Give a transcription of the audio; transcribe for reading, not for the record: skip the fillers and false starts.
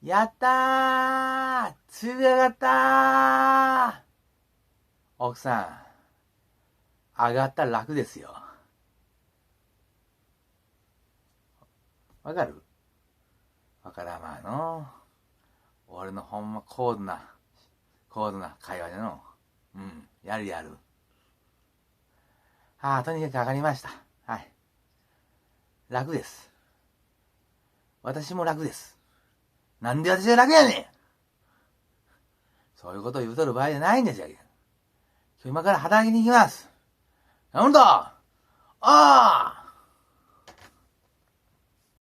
やったー、釣り上がったー。奥さん、上がったら楽ですよ。わかる？わからんまあの。俺のほんま高度な会話での。うん、やる。とにかく上がりました。はい。楽です。私も楽です。なんで私が楽やねん。そういうことを言うとる場合じゃないんですよ。今から働きに行きます。なんだああ